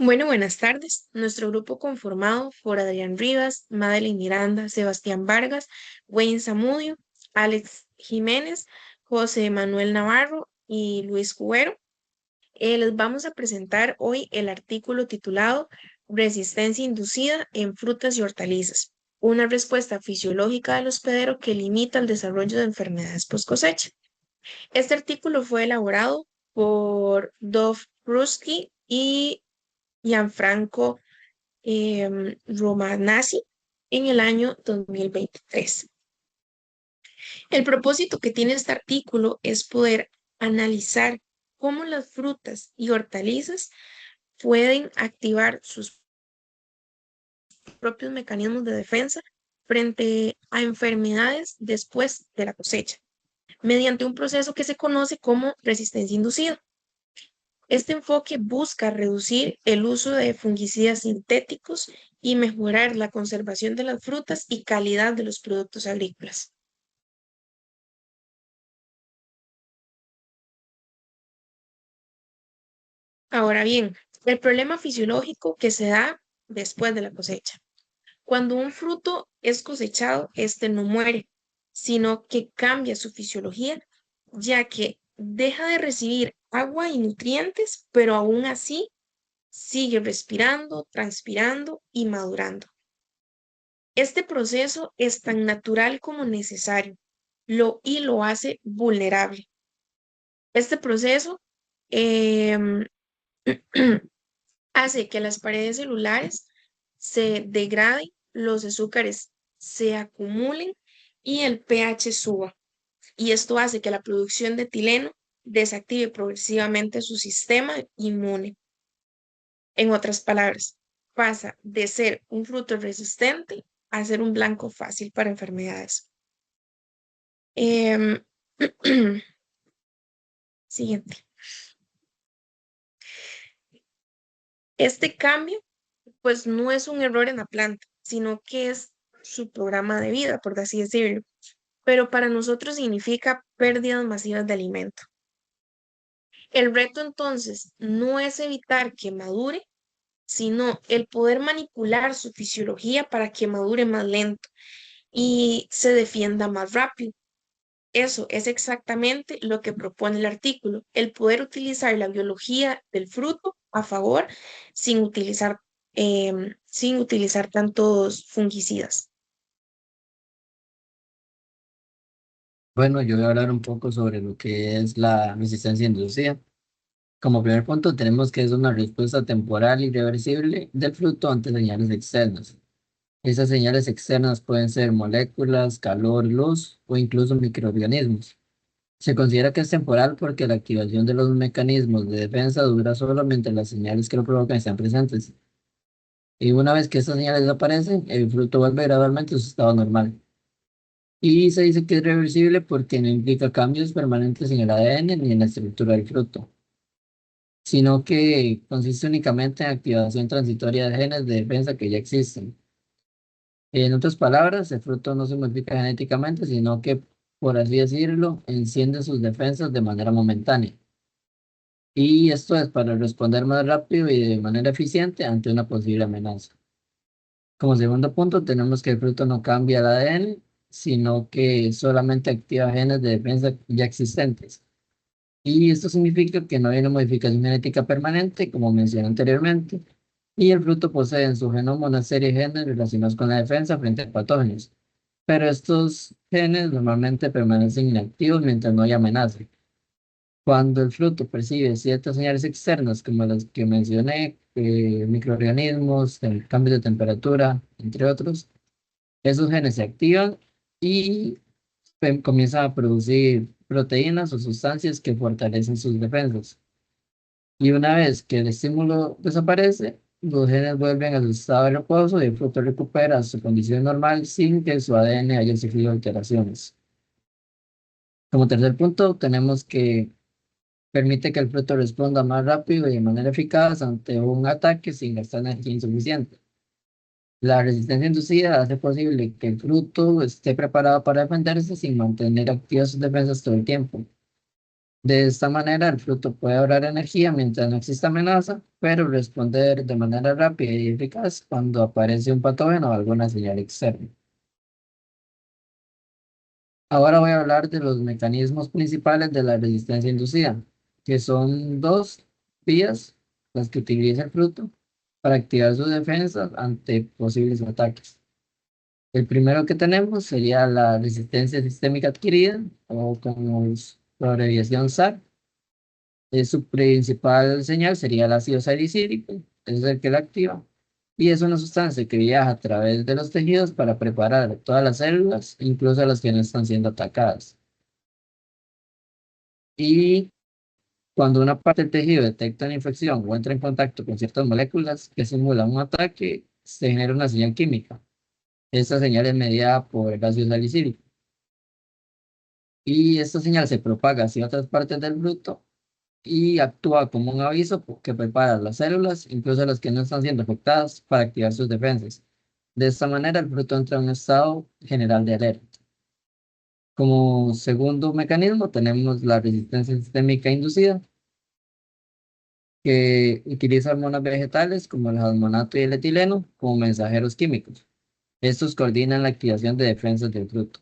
Buenas tardes. Nuestro grupo conformado por Adrián Rivas, Madeline Miranda, Sebastián Vargas, Wayne Zamudio, Alex Jiménez, José Manuel Navarro y Luis Cubero. Les vamos a presentar hoy el artículo titulado Resistencia inducida en frutas y hortalizas, una respuesta fisiológica del hospedero que limita el desarrollo de enfermedades post cosecha. Este artículo fue elaborado por Dov Prusky y Gianfranco Romanazzi en el año 2023. El propósito que tiene este artículo es poder analizar cómo las frutas y hortalizas pueden activar sus propios mecanismos de defensa frente a enfermedades después de la cosecha, mediante un proceso que se conoce como resistencia inducida. Este enfoque busca reducir el uso de fungicidas sintéticos y mejorar la conservación de las frutas y calidad de los productos agrícolas. Ahora bien, el problema fisiológico que se da después de la cosecha. Cuando un fruto es cosechado, este no muere, sino que cambia su fisiología, ya que deja de recibir agua y nutrientes, pero aún así sigue respirando, transpirando y madurando. Este proceso es tan natural como necesario y lo hace vulnerable. Este proceso em, hace que las paredes celulares se degraden, los azúcares se acumulen y el pH suba. Y esto hace que la producción de etileno desactive progresivamente su sistema inmune. En otras palabras, pasa de ser un fruto resistente a ser un blanco fácil para enfermedades. Em, Siguiente. Este cambio, pues no es un error en la planta, sino que es su programa de vida, por así decirlo. Pero para nosotros significa pérdidas masivas de alimento. El reto entonces no es evitar que madure, sino el poder manipular su fisiología para que madure más lento y se defienda más rápido. Eso es exactamente lo que propone el artículo, el poder utilizar la biología del fruto a favor sin utilizar tantos fungicidas. Bueno, yo voy a hablar un poco sobre lo que es la resistencia inducida. Como primer punto, tenemos que es una respuesta temporal y reversible del fruto ante señales externas. Esas señales externas pueden ser moléculas, calor, luz o incluso microorganismos. Se considera que es temporal porque la activación de los mecanismos de defensa dura solo mientras las señales que lo provocan están presentes. Y una vez que estas señales desaparecen, el fruto vuelve gradualmente a su estado normal. Y se dice que es reversible porque no implica cambios permanentes en el ADN ni en la estructura del fruto, sino que consiste únicamente en activación transitoria de genes de defensa que ya existen. En otras palabras, el fruto no se modifica genéticamente, sino que, por así decirlo, enciende sus defensas de manera momentánea. Y esto es para responder más rápido y de manera eficiente ante una posible amenaza. Como segundo punto, tenemos que el fruto no cambia el ADN, sino que solamente activa genes de defensa ya existentes. Y esto significa que no hay una modificación genética permanente, como mencioné anteriormente, y el fruto posee en su genoma una serie de genes relacionados con la defensa frente a patógenos. Pero estos genes normalmente permanecen inactivos mientras no haya amenaza. Cuando el fruto percibe ciertas señales externas, como las que mencioné, microorganismos, el cambio de temperatura, entre otros, esos genes se activan y comienzan a producir proteínas o sustancias que fortalecen sus defensas. Y una vez que el estímulo desaparece, los genes vuelven a su estado de reposo y el fruto recupera su condición normal sin que su ADN haya sufrido alteraciones. Como tercer punto, tenemos que permite que el fruto responda más rápido y de manera eficaz ante un ataque sin gastar energía insuficiente. La resistencia inducida hace posible que el fruto esté preparado para defenderse sin mantener activas sus defensas todo el tiempo. De esta manera, el fruto puede ahorrar energía mientras no exista amenaza, pero responder de manera rápida y eficaz cuando aparece un patógeno o alguna señal externa. Ahora voy a hablar de los mecanismos principales de la resistencia inducida, que son dos vías las que utiliza el fruto para activar sus defensas ante posibles ataques. El primero que tenemos sería la resistencia sistémica adquirida, o como su abreviación SAR. Su principal señal sería el ácido salicílico, es el que la activa, y es una sustancia que viaja a través de los tejidos para preparar todas las células, incluso las que no están siendo atacadas. Y cuando una parte del tejido detecta una infección o entra en contacto con ciertas moléculas que simulan un ataque, se genera una señal química. Esta señal es mediada por el ácido salicílico. Y esta señal se propaga hacia otras partes del fruto y actúa como un aviso que prepara las células, incluso las que no están siendo afectadas, para activar sus defensas. De esta manera, el fruto entra en un estado general de alerta. Como segundo mecanismo, tenemos la resistencia sistémica inducida, que utiliza hormonas vegetales como el jasmonato y el etileno como mensajeros químicos. Estos coordinan la activación de defensas del fruto.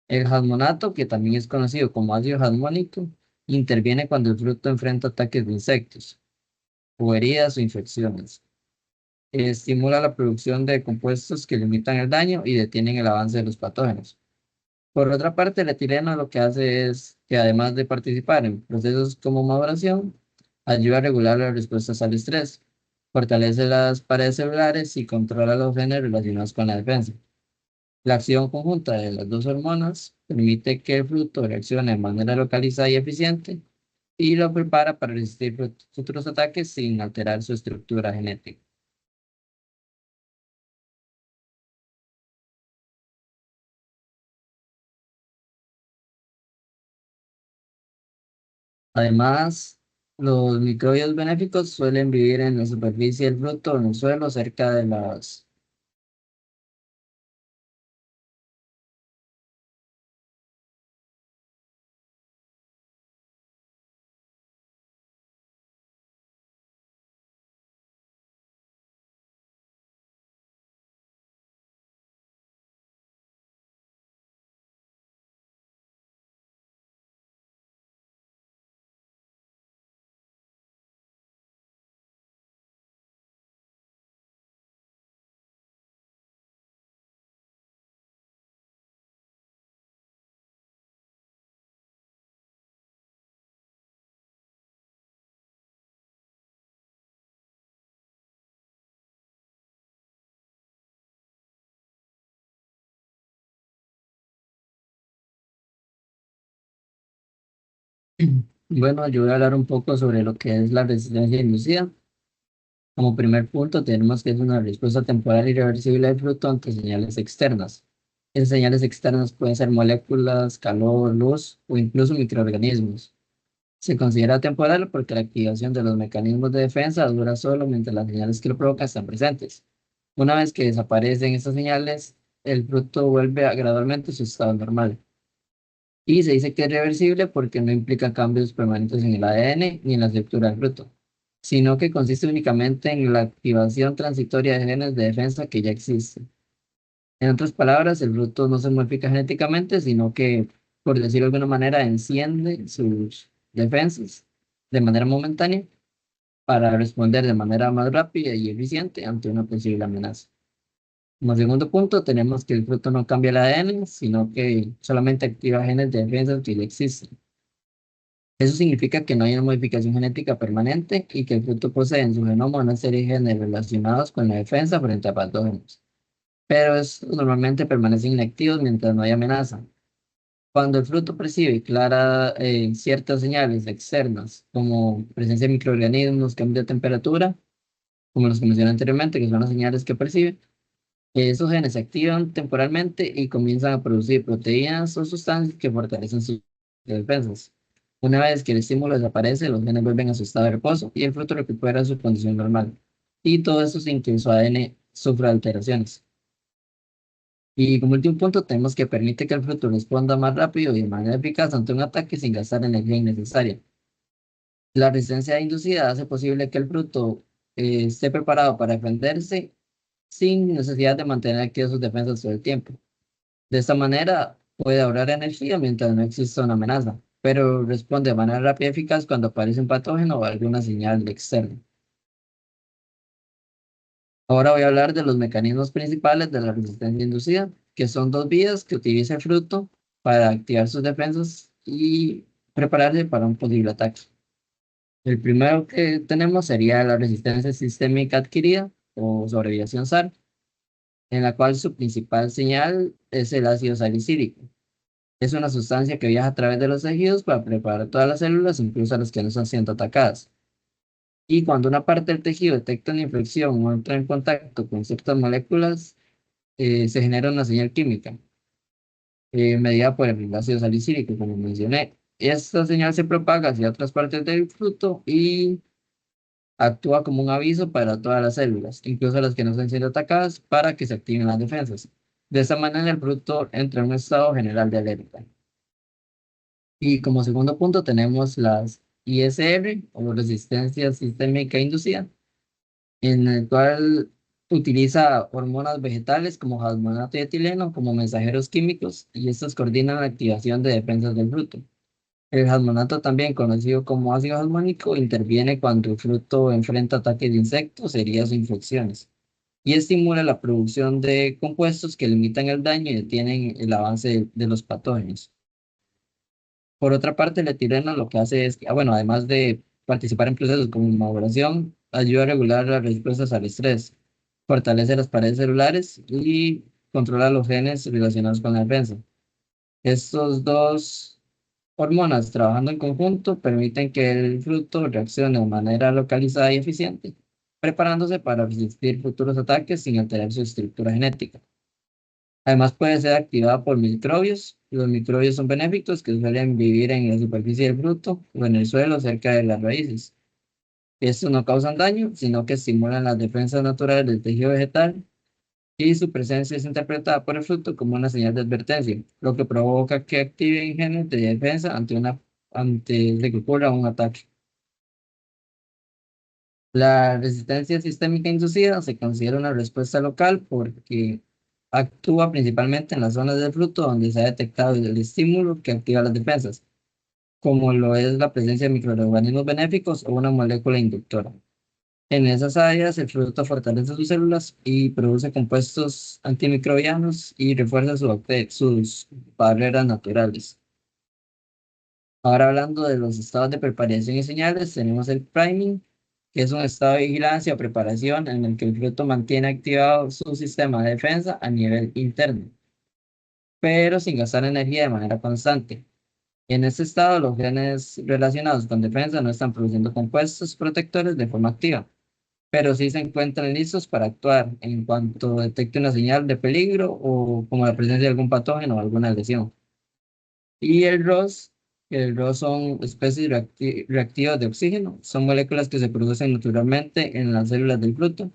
El jasmonato, que también es conocido como ácido jasmónico, interviene cuando el fruto enfrenta ataques de insectos o heridas o infecciones. Estimula la producción de compuestos que limitan el daño y detienen el avance de los patógenos. Por otra parte, el etileno lo que hace es que, además de participar en procesos como maduración, ayuda a regular las respuestas al estrés, fortalece las paredes celulares y controla los genes relacionados con la defensa. La acción conjunta de las dos hormonas permite que el fruto reaccione de manera localizada y eficiente y lo prepara para resistir futuros ataques sin alterar su estructura genética. Además, los microbios benéficos suelen vivir en la superficie del fruto o en el suelo cerca de las... Bueno, yo voy a hablar un poco sobre lo que es la resistencia inducida. Como primer punto, tenemos que es una respuesta temporal y reversible del fruto ante señales externas. Esas señales externas pueden ser moléculas, calor, luz o incluso microorganismos. Se considera temporal porque la activación de los mecanismos de defensa dura solo mientras las señales que lo provocan están presentes. Una vez que desaparecen estas señales, el fruto vuelve gradualmente a su estado normal. Y se dice que es reversible porque no implica cambios permanentes en el ADN ni en la estructura del fruto, sino que consiste únicamente en la activación transitoria de genes de defensa que ya existen. En otras palabras, el fruto no se modifica genéticamente, sino que, por decirlo de alguna manera, enciende sus defensas de manera momentánea para responder de manera más rápida y eficiente ante una posible amenaza. Como segundo punto, tenemos que el fruto no cambia el ADN, sino que solamente activa genes de defensa que ya existen. Eso significa que no hay una modificación genética permanente y que el fruto posee en su genoma una serie de genes relacionados con la defensa frente a patógenos, pero estos normalmente permanecen inactivos mientras no hay amenaza. Cuando el fruto percibe ciertas señales externas, como presencia de microorganismos, cambio de temperatura, como los que mencioné anteriormente, que son las señales que percibe, esos genes se activan temporalmente y comienzan a producir proteínas o sustancias que fortalecen sus defensas. Una vez que el estímulo desaparece, los genes vuelven a su estado de reposo y el fruto recupera su condición normal. Y todo esto sin que su ADN sufra alteraciones. Y como último punto, tenemos que permite que el fruto responda más rápido y de manera eficaz ante un ataque sin gastar energía innecesaria. La resistencia inducida hace posible que el fruto esté preparado para defenderse sin necesidad de mantener activas sus defensas todo el tiempo. De esta manera puede ahorrar energía mientras no exista una amenaza, pero responde de manera rápida y eficaz cuando aparece un patógeno o alguna señal externa. Ahora voy a hablar de los mecanismos principales de la resistencia inducida, que son dos vías que utiliza el fruto para activar sus defensas y prepararse para un posible ataque. El primero que tenemos sería la resistencia sistémica adquirida o sobreviación SAR, en la cual su principal señal es el ácido salicílico. Es una sustancia que viaja a través de los tejidos para preparar todas las células, incluso las que no están siendo atacadas. Y cuando una parte del tejido detecta una infección o entra en contacto con ciertas moléculas, se genera una señal química medida por el ácido salicílico, como mencioné. Esta señal se propaga hacia otras partes del fruto y actúa como un aviso para todas las células, incluso las que no están siendo atacadas, para que se activen las defensas. De esta manera, el fruto entra en un estado general de alerta. Y como segundo punto tenemos las ISR o resistencia sistémica inducida, en el cual utiliza hormonas vegetales como jasmonato y etileno como mensajeros químicos y estos coordinan la activación de defensas del fruto. El jasmonato, también conocido como ácido jasmónico, interviene cuando el fruto enfrenta ataques de insectos, heridas o infecciones y estimula la producción de compuestos que limitan el daño y detienen el avance de los patógenos. Por otra parte, el etileno lo que hace es que, bueno, además de participar en procesos como maduración, ayuda a regular las respuestas al estrés, fortalece las paredes celulares y controla los genes relacionados con la defensa. Estos dos hormonas trabajando en conjunto permiten que el fruto reaccione de manera localizada y eficiente, preparándose para resistir futuros ataques sin alterar su estructura genética. Además puede ser activada por microbios. Los microbios son benéficos que suelen vivir en la superficie del fruto o en el suelo cerca de las raíces. Estos no causan daño, sino que estimulan las defensas naturales del tejido vegetal y su presencia es interpretada por el fruto como una señal de advertencia, lo que provoca que activen genes de defensa antes de que ocurra un ataque. La resistencia sistémica inducida se considera una respuesta local porque actúa principalmente en las zonas del fruto donde se ha detectado el estímulo que activa las defensas, como lo es la presencia de microorganismos benéficos o una molécula inductora. En esas áreas, el fruto fortalece sus células y produce compuestos antimicrobianos y refuerza sus barreras naturales. Ahora hablando de los estados de preparación y señales, tenemos el priming, que es un estado de vigilancia o preparación en el que el fruto mantiene activado su sistema de defensa a nivel interno, pero sin gastar energía de manera constante. En este estado, los genes relacionados con defensa no están produciendo compuestos protectores de forma activa, pero sí se encuentran listos para actuar en cuanto detecte una señal de peligro o como la presencia de algún patógeno o alguna lesión. Y el ROS son especies reactivas de oxígeno, son moléculas que se producen naturalmente en las células del fruto,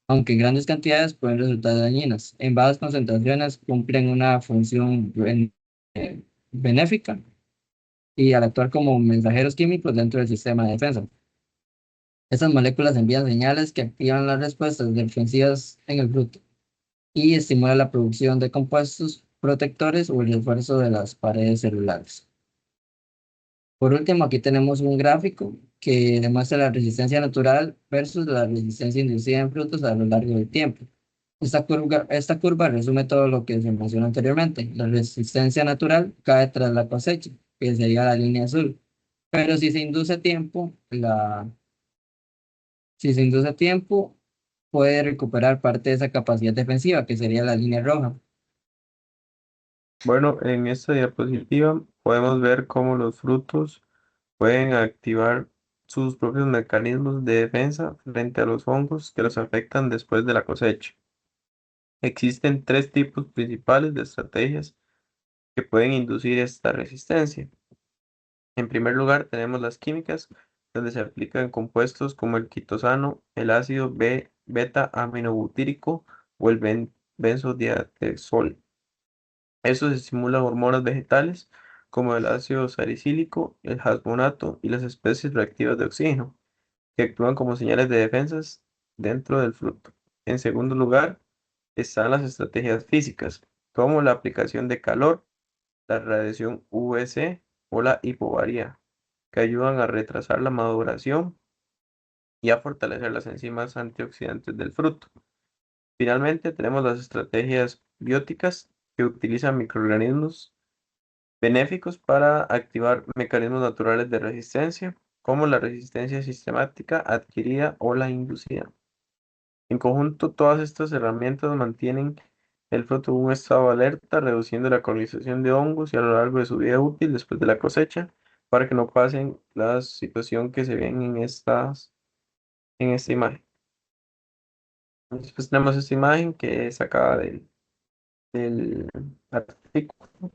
aunque en grandes cantidades pueden resultar dañinas. En bajas concentraciones cumplen una función benéfica y al actuar como mensajeros químicos dentro del sistema de defensa. Estas moléculas envían señales que activan las respuestas defensivas en el fruto y estimulan la producción de compuestos protectores o el refuerzo de las paredes celulares. Por último, aquí tenemos un gráfico que demuestra la resistencia natural versus la resistencia inducida en frutos a lo largo del tiempo. Esta curva resume todo lo que se mencionó anteriormente. La resistencia natural cae tras la cosecha, que sería la línea azul. Pero si se induce a tiempo, puede recuperar parte de esa capacidad defensiva, que sería la línea roja. Bueno, en esta diapositiva podemos ver cómo los frutos pueden activar sus propios mecanismos de defensa frente a los hongos que los afectan después de la cosecha. Existen tres tipos principales de estrategias que pueden inducir esta resistencia. En primer lugar, tenemos las químicas, donde se aplican compuestos como el quitosano, el ácido beta-aminobutírico o el benzodiazepol. Estos estimulan hormonas vegetales como el ácido salicílico, el jasmonato y las especies reactivas de oxígeno, que actúan como señales de defensas dentro del fruto. En segundo lugar, están las estrategias físicas, como la aplicación de calor, la radiación UVC o la hipobaría, que ayudan a retrasar la maduración y a fortalecer las enzimas antioxidantes del fruto. Finalmente, tenemos las estrategias bióticas que utilizan microorganismos benéficos para activar mecanismos naturales de resistencia, como la resistencia sistemática adquirida o la inducida. En conjunto, todas estas herramientas mantienen el fruto en un estado de alerta, reduciendo la colonización de hongos y a lo largo de su vida útil después de la cosecha, para que no pasen la situación que se ven en esta imagen. Después tenemos esta imagen que es sacada del artículo.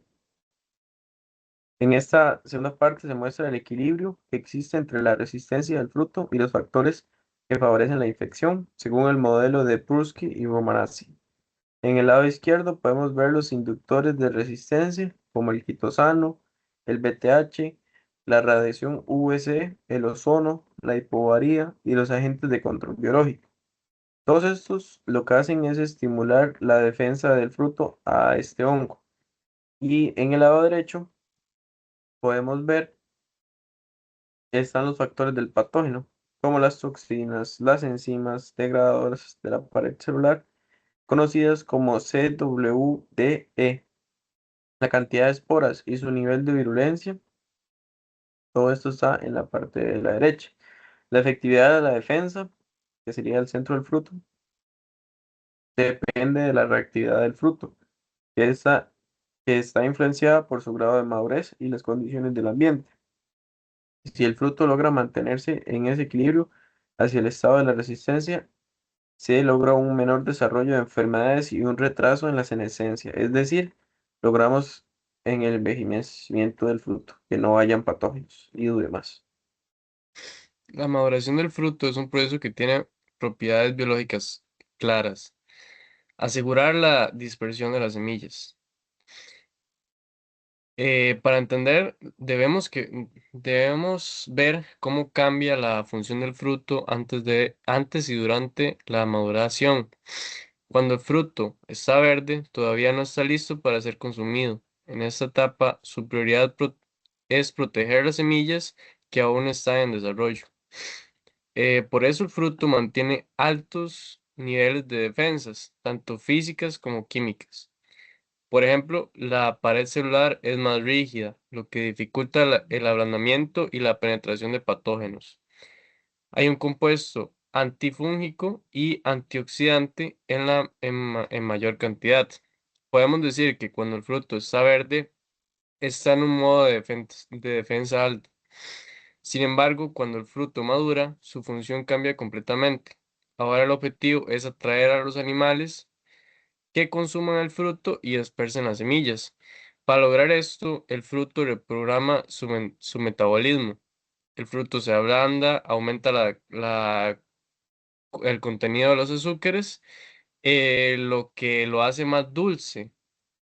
En esta segunda parte se muestra el equilibrio que existe entre la resistencia del fruto y los factores que favorecen la infección, según el modelo de Prusky y Romanazzi. En el lado izquierdo podemos ver los inductores de resistencia, como el quitosano, el BTH, la radiación UVC, el ozono, la hipobaría y los agentes de control biológico. Todos estos lo que hacen es estimular la defensa del fruto a este hongo. Y en el lado derecho podemos ver están los factores del patógeno, como las toxinas, las enzimas degradadoras de la pared celular, conocidas como CWDE, la cantidad de esporas y su nivel de virulencia. Todo esto está en la parte de la derecha. La efectividad de la defensa, que sería el centro del fruto, depende de la reactividad del fruto, que está, que está influenciada por su grado de madurez y las condiciones del ambiente. Si el fruto logra mantenerse en ese equilibrio hacia el estado de la resistencia, se logra un menor desarrollo de enfermedades y un retraso en la senescencia, es decir, logramos en el envejecimiento del fruto, que no hayan patógenos y demás. La maduración del fruto es un proceso que tiene propiedades biológicas claras. Asegurar la dispersión de las semillas. Para entender, debemos ver cómo cambia la función del fruto antes y durante la maduración. Cuando el fruto está verde, todavía no está listo para ser consumido. En esta etapa, su prioridad es proteger las semillas que aún están en desarrollo. Por eso el fruto mantiene altos niveles de defensas, tanto físicas como químicas. Por ejemplo, la pared celular es más rígida, lo que dificulta el ablandamiento y la penetración de patógenos. Hay un compuesto antifúngico y antioxidante en mayor cantidad. Podemos decir que cuando el fruto está verde, está en un modo de defensa alto. Sin embargo, cuando el fruto madura, su función cambia completamente. Ahora el objetivo es atraer a los animales que consuman el fruto y dispersen las semillas. Para lograr esto, el fruto reprograma su metabolismo. El fruto se ablanda, aumenta el contenido de los azúcares, lo que lo hace más dulce,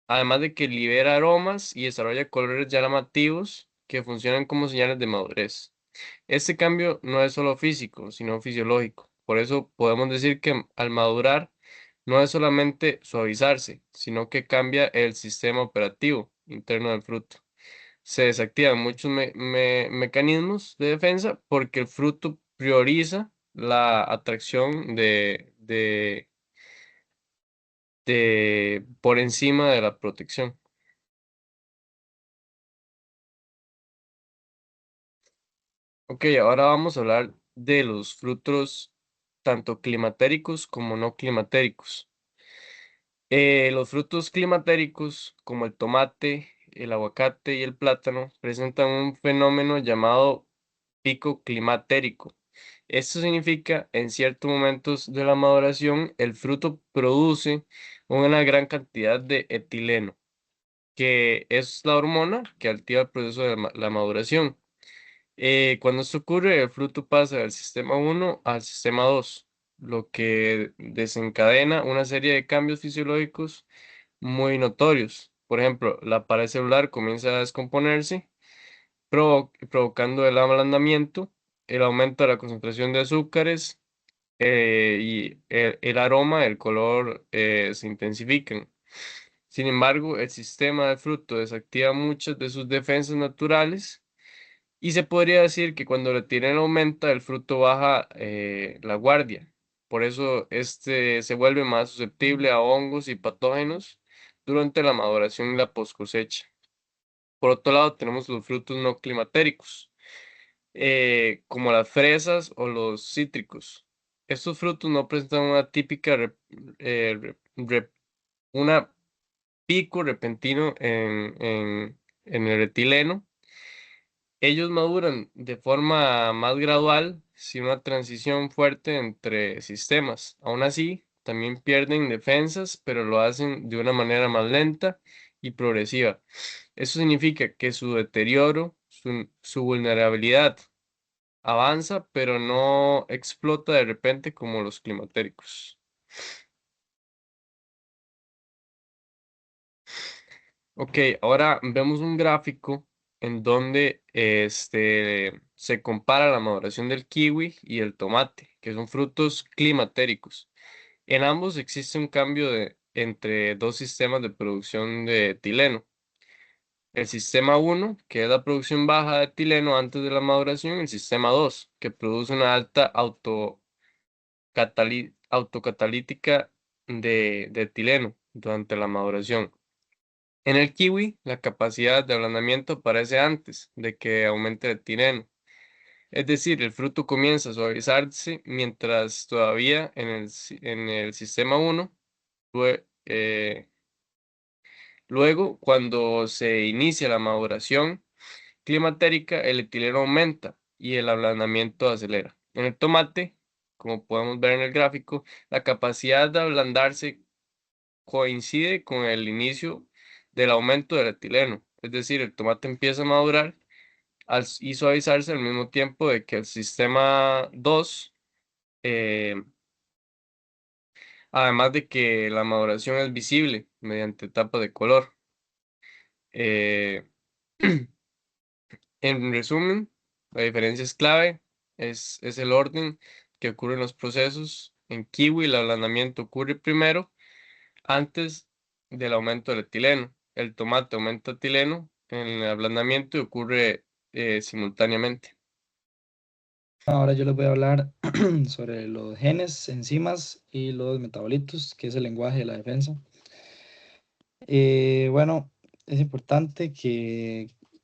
además de que libera aromas y desarrolla colores llamativos que funcionan como señales de madurez. Este cambio no es solo físico, sino fisiológico. Por eso podemos decir que al madurar no es solamente suavizarse, sino que cambia el sistema operativo interno del fruto. Se desactivan muchos mecanismos de defensa porque el fruto prioriza la atracción por encima de la protección. Ok, ahora vamos a hablar de los frutos tanto climatéricos como no climatéricos. Los frutos climatéricos, como el tomate, el aguacate y el plátano, presentan un fenómeno llamado pico climatérico. Esto significa, en ciertos momentos de la maduración, el fruto produce una gran cantidad de etileno, que es la hormona que activa el proceso de la maduración. Cuando esto ocurre, el fruto pasa del sistema 1 al sistema 2, lo que desencadena una serie de cambios fisiológicos muy notorios. Por ejemplo, la pared celular comienza a descomponerse, provocando el ablandamiento, el aumento de la concentración de azúcares y el aroma, el color se intensifican. Sin embargo, el sistema de fruto desactiva muchas de sus defensas naturales y se podría decir que cuando la tienen aumenta, el fruto baja la guardia. Por eso este se vuelve más susceptible a hongos y patógenos durante la maduración y la post cosecha. Por otro lado, tenemos los frutos no climatéricos, como las fresas o los cítricos. Estos frutos no presentan una típica una pico repentino en el etileno. Ellos maduran de forma más gradual, sin una transición fuerte entre sistemas. Aún así, también pierden defensas, pero lo hacen de una manera más lenta y progresiva. Eso significa que su deterioro, su vulnerabilidad avanza, pero no explota de repente como los climatéricos. Ok, ahora vemos un gráfico en donde se compara la maduración del kiwi y el tomate, que son frutos climatéricos. En ambos existe un cambio entre dos sistemas de producción de etileno. El sistema 1, que es la producción baja de etileno antes de la maduración, y el sistema 2, que produce una alta autocatalítica de etileno durante la maduración. En el kiwi, la capacidad de ablandamiento aparece antes de que aumente el etileno. Es decir, el fruto comienza a suavizarse mientras todavía en el sistema 1. Luego, cuando se inicia la maduración climatérica, el etileno aumenta y el ablandamiento acelera. En el tomate, como podemos ver en el gráfico, la capacidad de ablandarse coincide con el inicio del aumento del etileno. Es decir, el tomate empieza a madurar y suavizarse al mismo tiempo de que el sistema 2, eh, además de que la maduración es visible mediante etapas de color. Eh, En resumen, la diferencia es clave, es el orden que ocurre en los procesos. En kiwi el ablandamiento ocurre primero, antes del aumento del etileno. El tomate aumenta etileno en el ablandamiento y ocurre simultáneamente. Ahora yo les voy a hablar sobre los genes, enzimas y los metabolitos, que es el lenguaje de la defensa. Bueno, es importante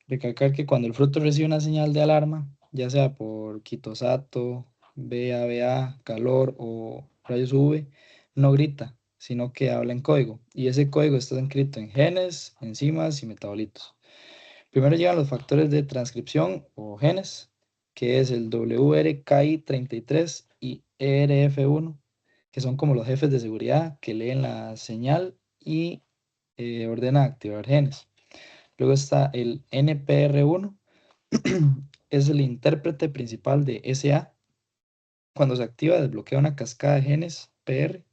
recalcar que cuando el fruto recibe una señal de alarma, ya sea por quitosato, BABA, calor o rayos UV, no grita, sino que habla en código. Y ese código está escrito en genes, enzimas y metabolitos. Primero llegan los factores de transcripción o genes, que es el WRKI33 y ERF1, que son como los jefes de seguridad que leen la señal y ordena activar genes. Luego está el NPR1, es el intérprete principal de SA. Cuando se activa, desbloquea una cascada de genes PR.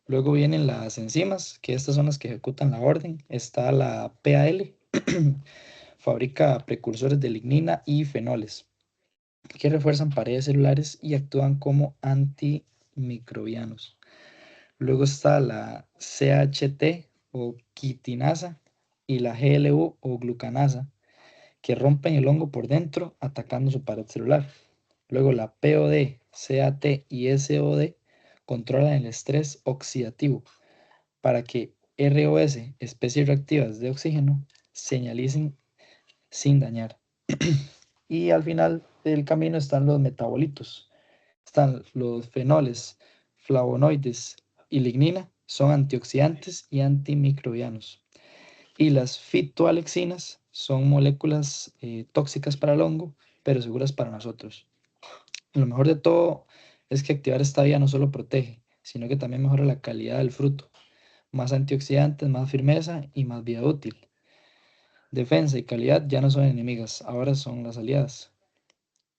Luego vienen las enzimas, que estas son las que ejecutan la orden. Está la PAL, fabrica precursores de lignina y fenoles, que refuerzan paredes celulares y actúan como antimicrobianos. Luego está la CHT o quitinasa y la GLU o glucanasa, que rompen el hongo por dentro atacando su pared celular. Luego la POD, CAT y SOD controlan el estrés oxidativo para que ROS, especies reactivas de oxígeno, señalicen sin dañar. Y al final del camino están los metabolitos. Están los fenoles, flavonoides y lignina, son antioxidantes y antimicrobianos. Y las fitoalexinas son moléculas tóxicas para el hongo, pero seguras para nosotros. Lo mejor de todo es que activar esta vía no solo protege, sino que también mejora la calidad del fruto. Más antioxidantes, más firmeza y más vida útil. Defensa y calidad ya no son enemigas, ahora son las aliadas.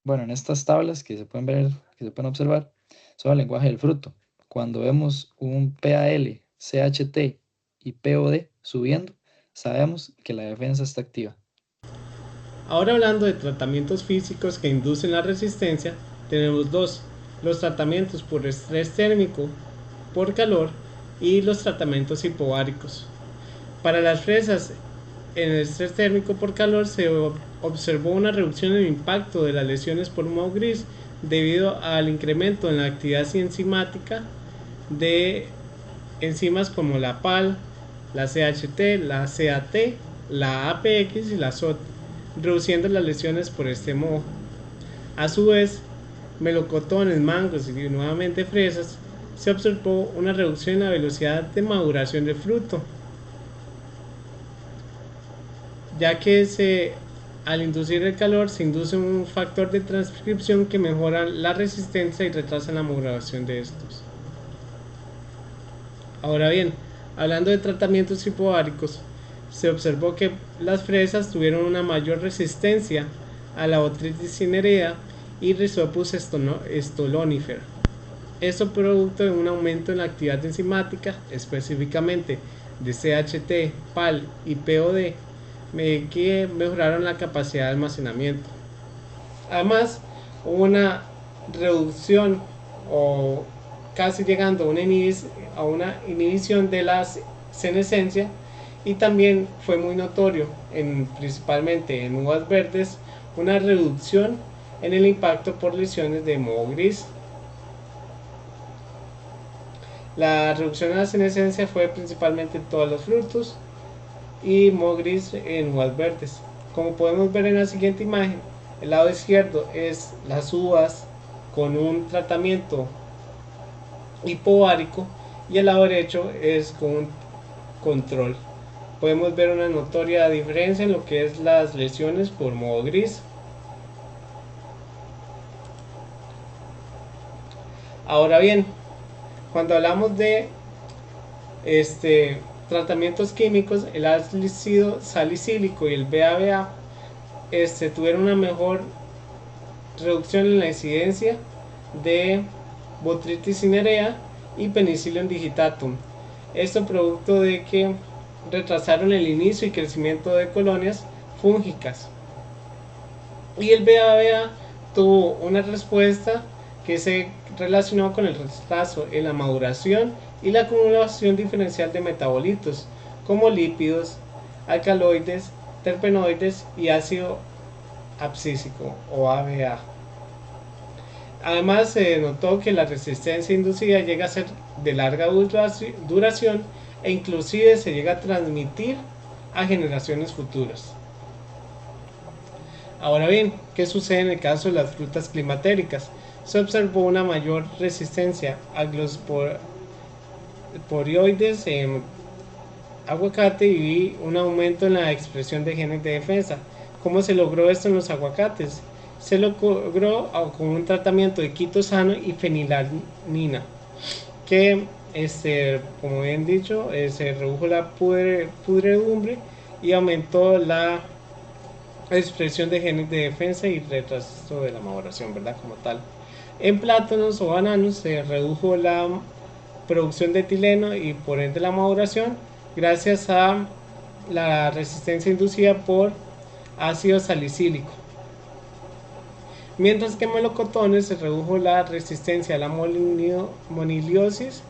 Bueno, en estas tablas que se pueden ver, que se pueden observar, son el lenguaje del fruto. Cuando vemos un PAL, CHT y POD subiendo, sabemos que la defensa está activa. Ahora hablando de tratamientos físicos que inducen la resistencia, tenemos dos: los tratamientos por estrés térmico por calor y los tratamientos hipoáricos. Para las fresas en el estrés térmico por calor se observó una reducción en el impacto de las lesiones por moho gris debido al incremento en la actividad enzimática de enzimas como la PAL, la CHT, la CAT, la APX y la SOT, reduciendo las lesiones por este moho. A su vez, melocotones, mangos y nuevamente fresas, se observó una reducción en la velocidad de maduración del fruto, ya que al inducir el calor se induce un factor de transcripción que mejora la resistencia y retrasa la maduración de estos. Ahora bien, hablando de tratamientos hipoáricos, se observó que las fresas tuvieron una mayor resistencia a la botrytis cinerea y Rhizopus stolonifera. Esto producto de un aumento en la actividad enzimática, específicamente de CHT, PAL y POD, que mejoraron la capacidad de almacenamiento. Además, hubo una reducción o casi llegando a una inhibición de la senescencia, y también fue muy notorio, principalmente en uvas verdes, una reducción en el impacto por lesiones de moho gris. La reducción de la senescencia fue principalmente en todos los frutos y moho gris en uvas verdes. Como podemos ver en la siguiente imagen, el lado izquierdo es las uvas con un tratamiento hipoárico y el lado derecho es con un control. Podemos ver una notoria diferencia en lo que es las lesiones por moho gris. Ahora bien, cuando hablamos de tratamientos químicos, el ácido salicílico y el BABA tuvieron una mejor reducción en la incidencia de botrytis cinerea y Penicillium digitatum. Esto producto de que retrasaron el inicio y crecimiento de colonias fúngicas. Y el BABA tuvo una respuesta que se relacionó con el retraso en la maduración y la acumulación diferencial de metabolitos como lípidos, alcaloides, terpenoides y ácido abscísico o ABA. Además, se notó que la resistencia inducida llega a ser de larga duración e inclusive se llega a transmitir a generaciones futuras. Ahora bien, ¿qué sucede en el caso de las frutas climatéricas? Se observó una mayor resistencia a glosporioides en aguacate y un aumento en la expresión de genes de defensa. ¿Cómo se logró esto en los aguacates? Se logró con un tratamiento de quitosano y fenilalanina, que como bien dicho, se redujo la pudredumbre y aumentó la expresión de genes de defensa y retraso de la maduración, ¿verdad? Como tal. En plátanos o bananos se redujo la producción de etileno y por ende la maduración gracias a la resistencia inducida por ácido salicílico. Mientras que en melocotones se redujo la resistencia a la moniliosis,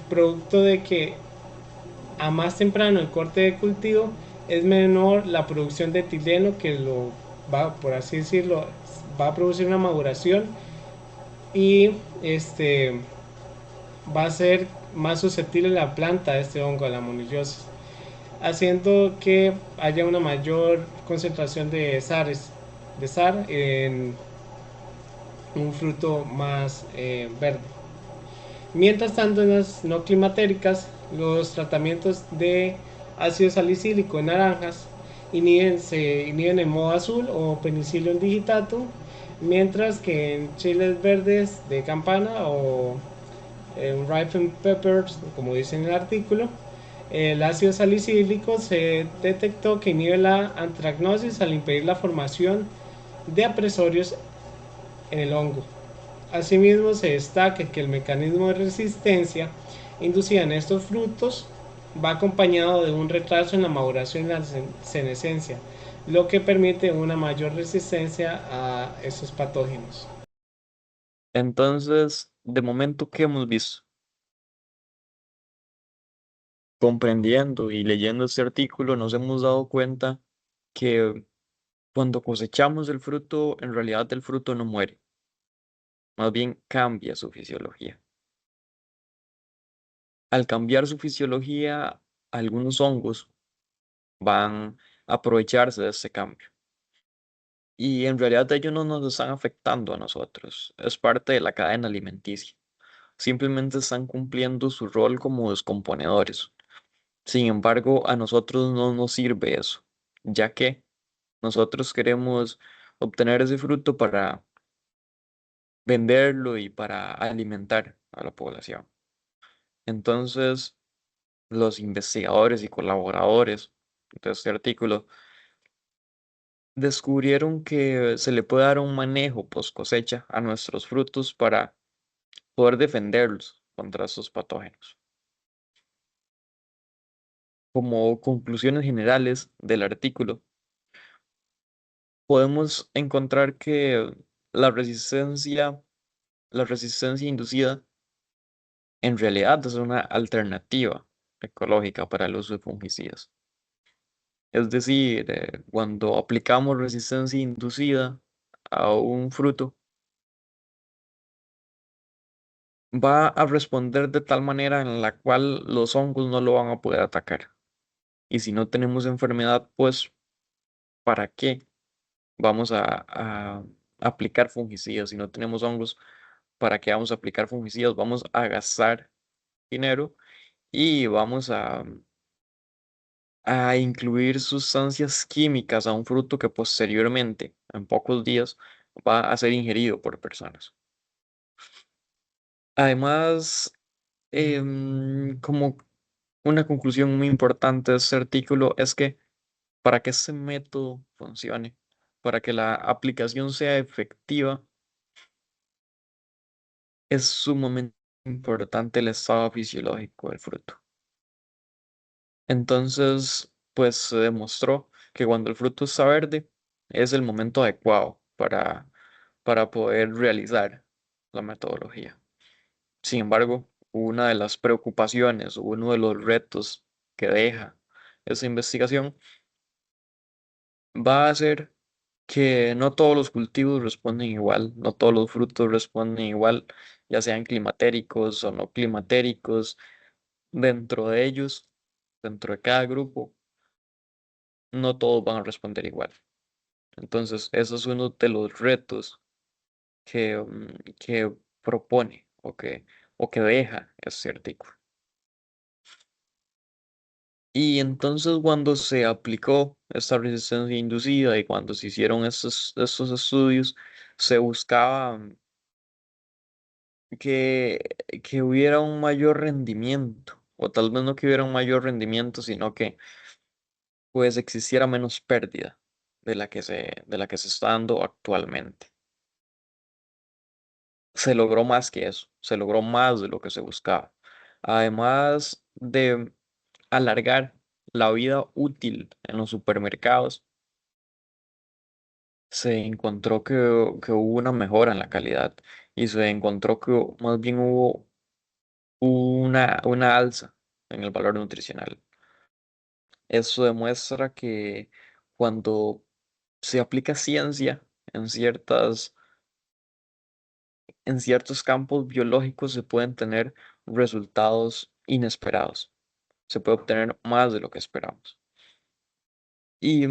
producto de que a más temprano el corte de cultivo es menor la producción de etileno, que por así decirlo, va a producir una maduración y va a ser más susceptible la planta a este hongo, a la moniliosis, haciendo que haya una mayor concentración de SAR en un fruto más verde. Mientras tanto, en las no climatéricas, los tratamientos de ácido salicílico en naranjas se inhiben en moho azul o Penicillium digitatum, mientras que en chiles verdes de campana o ripened peppers, como dice en el artículo, el ácido salicílico se detectó que inhibe la antragnosis al impedir la formación de apresorios en el hongo. Asimismo, se destaca que el mecanismo de resistencia inducida en estos frutos va acompañado de un retraso en la maduración y la senescencia, lo que permite una mayor resistencia a estos patógenos. Entonces, de momento, ¿qué hemos visto? Comprendiendo y leyendo este artículo, nos hemos dado cuenta que cuando cosechamos el fruto, en realidad el fruto no muere, más bien cambia su fisiología. Al cambiar su fisiología, algunos hongos van a aprovecharse de este cambio. Y en realidad ellos no nos están afectando a nosotros, es parte de la cadena alimenticia. Simplemente están cumpliendo su rol como descomponedores. Sin embargo, a nosotros no nos sirve eso, ya que nosotros queremos obtener ese fruto para venderlo y para alimentar a la población. Entonces, los investigadores y colaboradores de este artículo descubrieron que se le puede dar un manejo post cosecha a nuestros frutos para poder defenderlos contra estos patógenos. Como conclusiones generales del artículo, podemos encontrar que la resistencia, la resistencia inducida en realidad es una alternativa ecológica para el uso de fungicidas. Es decir, cuando aplicamos resistencia inducida a un fruto, va a responder de tal manera en la cual los hongos no lo van a poder atacar. Y si no tenemos enfermedad, pues, ¿para qué vamos a aplicar fungicidas? Si no tenemos hongos, ¿para qué vamos a aplicar fungicidas? Vamos a gastar dinero y vamos a incluir sustancias químicas a un fruto que posteriormente, en pocos días, va a ser ingerido por personas. Además, como una conclusión muy importante de este artículo es que para que este método funcione, para que la aplicación sea efectiva, es sumamente importante el estado fisiológico del fruto. Entonces, pues se demostró que cuando el fruto está verde es el momento adecuado para poder realizar la metodología. Sin embargo, una de las preocupaciones, uno de los retos que deja esa investigación va a ser que no todos los cultivos responden igual, no todos los frutos responden igual, ya sean climatéricos o no climatéricos. Dentro de ellos, dentro de cada grupo, no todos van a responder igual. Entonces, eso es uno de los retos que propone o que deja este artículo. Y entonces cuando se aplicó esta resistencia inducida y cuando se hicieron estos estudios, se buscaba que, que hubiera un mayor rendimiento, o tal vez no que hubiera un mayor rendimiento, sino que pues existiera menos pérdida de la que se está dando actualmente. Se logró más que eso, se logró más de lo que se buscaba. Además de alargar la vida útil en los supermercados, se encontró que hubo una mejora en la calidad y se encontró que más bien hubo una alza en el valor nutricional. Eso demuestra que cuando se aplica ciencia en en ciertos campos biológicos se pueden tener resultados inesperados. Se puede obtener más de lo que esperamos. Y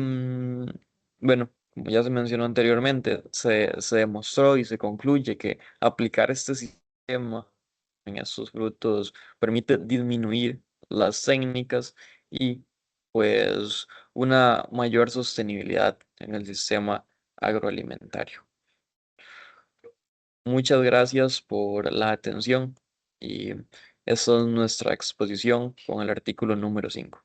bueno, como ya se mencionó anteriormente, se demostró y se concluye que aplicar este sistema en estos frutos permite disminuir las técnicas y pues una mayor sostenibilidad en el sistema agroalimentario. Muchas gracias por la atención y esta es nuestra exposición con el artículo número 5.